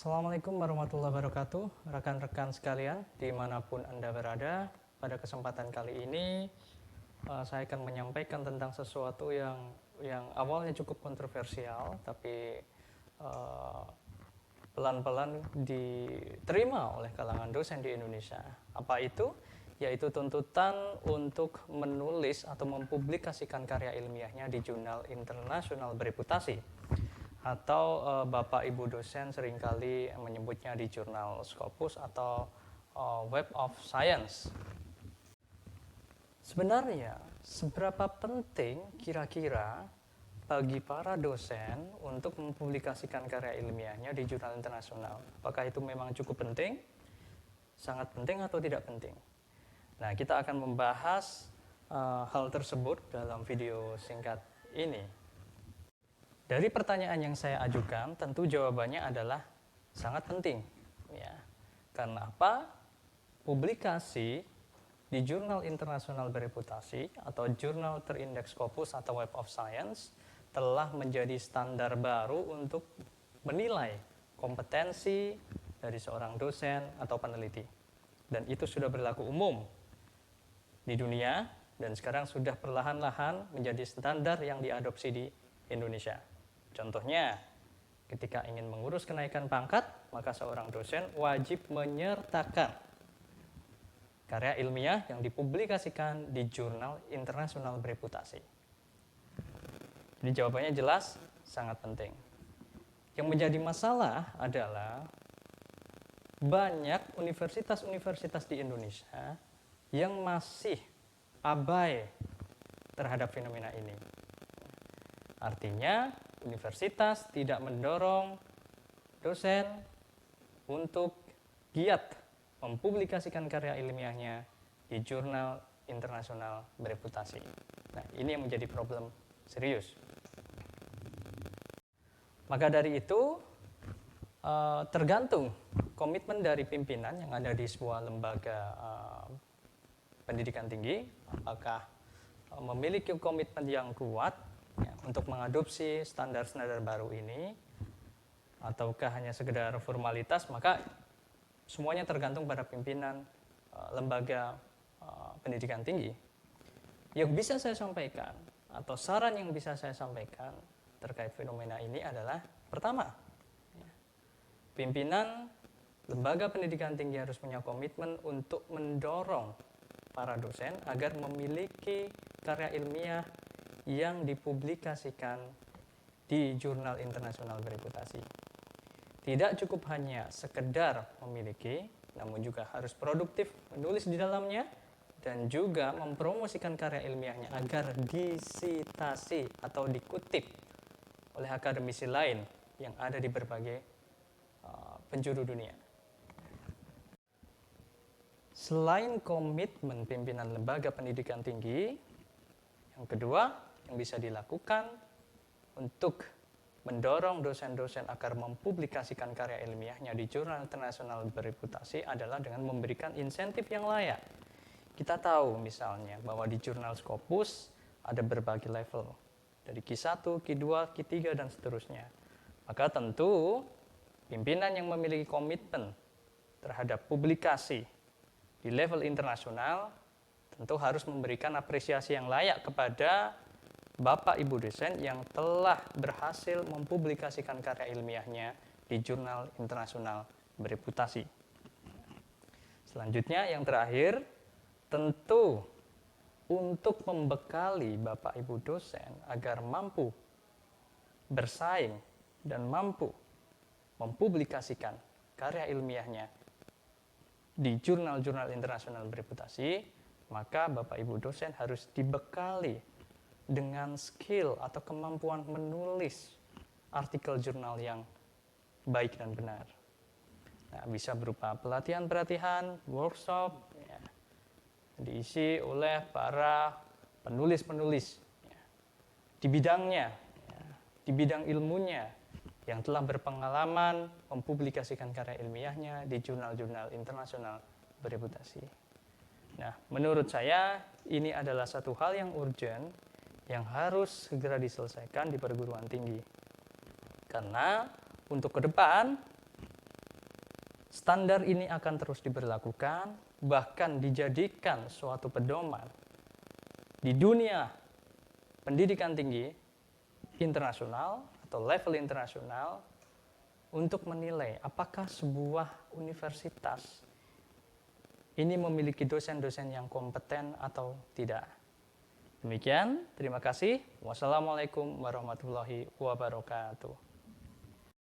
Assalamualaikum warahmatullahi wabarakatuh, rekan-rekan sekalian dimanapun Anda berada. Pada kesempatan kali ini saya akan menyampaikan tentang sesuatu yang awalnya cukup kontroversial, tapi pelan-pelan diterima oleh kalangan dosen di Indonesia. Apa itu? Yaitu tuntutan untuk menulis atau mempublikasikan karya ilmiahnya di jurnal internasional bereputasi, atau Bapak Ibu dosen seringkali menyebutnya di jurnal Scopus atau Web of Science. Sebenarnya seberapa penting kira-kira bagi para dosen untuk mempublikasikan karya ilmiahnya di jurnal internasional? Apakah itu memang cukup penting, sangat penting, atau tidak penting? Nah, kita akan membahas hal tersebut dalam video singkat ini. Dari pertanyaan yang saya ajukan, tentu jawabannya adalah sangat penting. Ya. Karena apa? Publikasi di jurnal internasional bereputasi atau jurnal terindeks Scopus atau Web of Science telah menjadi standar baru untuk menilai kompetensi dari seorang dosen atau peneliti. Dan itu sudah berlaku umum di dunia dan sekarang sudah perlahan-lahan menjadi standar yang diadopsi di Indonesia. Contohnya, ketika ingin mengurus kenaikan pangkat, maka seorang dosen wajib menyertakan karya ilmiah yang dipublikasikan di jurnal internasional bereputasi. Jadi jawabannya jelas, sangat penting. Yang menjadi masalah adalah banyak universitas-universitas di Indonesia yang masih abai terhadap fenomena ini. Artinya, universitas tidak mendorong dosen untuk giat mempublikasikan karya ilmiahnya di jurnal internasional bereputasi. Nah, ini yang menjadi problem serius. Maka dari itu, tergantung komitmen dari pimpinan yang ada di sebuah lembaga pendidikan tinggi, apakah memiliki komitmen yang kuat untuk mengadopsi standar-standar baru ini, ataukah hanya sekedar formalitas. Maka semuanya tergantung pada pimpinan lembaga pendidikan tinggi. Yang bisa saya sampaikan atau saran yang bisa saya sampaikan terkait fenomena ini adalah, pertama, pimpinan lembaga pendidikan tinggi harus punya komitmen untuk mendorong para dosen agar memiliki karya ilmiah yang dipublikasikan di jurnal internasional bereputasi. Tidak cukup hanya sekedar memiliki, namun juga harus produktif menulis di dalamnya dan juga mempromosikan karya ilmiahnya agar disitasi atau dikutip oleh akademisi lain yang ada di berbagai penjuru dunia. Selain komitmen pimpinan lembaga pendidikan tinggi, yang kedua yang bisa dilakukan untuk mendorong dosen-dosen agar mempublikasikan karya ilmiahnya di jurnal internasional bereputasi adalah dengan memberikan insentif yang layak. Kita tahu misalnya bahwa di jurnal Scopus ada berbagai level, dari Q1, Q2, Q3, dan seterusnya. Maka tentu pimpinan yang memiliki komitmen terhadap publikasi di level internasional tentu harus memberikan apresiasi yang layak kepada Bapak Ibu dosen yang telah berhasil mempublikasikan karya ilmiahnya di jurnal internasional bereputasi. Selanjutnya, yang terakhir, tentu untuk membekali Bapak Ibu dosen agar mampu bersaing dan mampu mempublikasikan karya ilmiahnya di jurnal-jurnal internasional bereputasi, maka Bapak Ibu dosen harus dibekali dengan skill atau kemampuan menulis artikel jurnal yang baik dan benar. Nah, bisa berupa pelatihan-pelatihan, workshop, ya, diisi oleh para penulis-penulis ya, di bidangnya, ya, di bidang ilmunya, yang telah berpengalaman mempublikasikan karya ilmiahnya di jurnal-jurnal internasional bereputasi. Nah, menurut saya ini adalah satu hal yang urgent yang harus segera diselesaikan di perguruan tinggi. Karena untuk ke depan Standar ini akan terus diberlakukan, bahkan dijadikan suatu pedoman di dunia pendidikan tinggi internasional atau level internasional untuk menilai apakah sebuah universitas ini memiliki dosen-dosen yang kompeten atau tidak. Demikian, terima kasih. Wassalamualaikum warahmatullahi wabarakatuh.